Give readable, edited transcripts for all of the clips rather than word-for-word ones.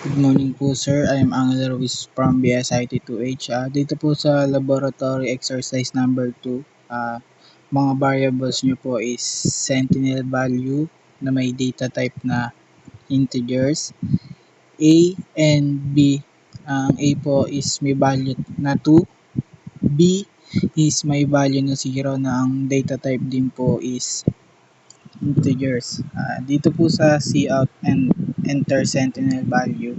Good morning po sir, I am Angel Ruiz from BSIT2H. Dito po sa laboratory exercise number 2, mga variables nyo po is sentinel value na may data type na integers, A and B. Ang A po is may value na 2, B is may value na 0 na ang data type din po is integers. Dito po sa cout and enter sentinel value,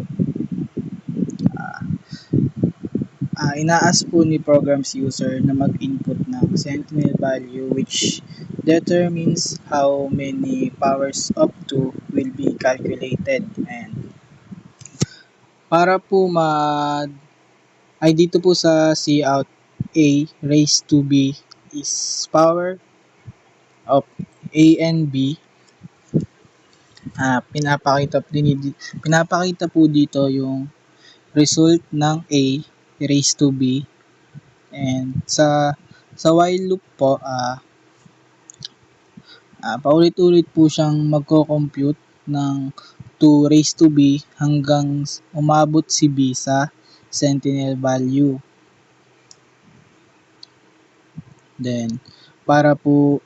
ina-ask po ni programs user na mag-input ng sentinel value which determines how many powers up to will be calculated. And para po dito po sa cout, A raised to B is power of A and B. Pinapakita po dito yung result ng A raised to B, and sa while loop po, paulit-ulit po siyang magko-compute ng 2 raised to B hanggang umabot si B sa sentinel value. Then para po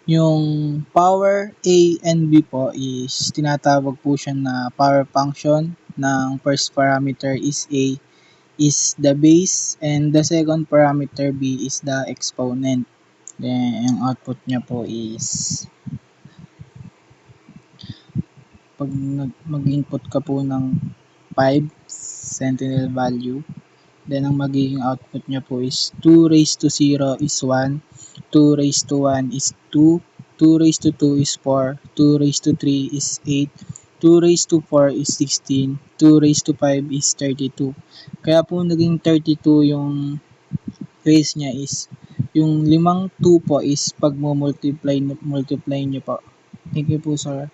yung power A and B po is tinatawag po siya na power function. Ng first parameter is A is the base and the second parameter B is the exponent. Then ang output niya po is pag mag-input ka po ng 5 sentinel value, then ang magiging output niya po is 2 raised to 0 is 1, 2 raised to 1 is 2, 2 raised to 2 is 4, 2 raised to 3 is 8, 2 raised to 4 is 16, 2 raised to 5 is 32. Kaya po naging 32 yung raise niya is yung limang 2 po is pag multiply nyo po. Thank you po sir.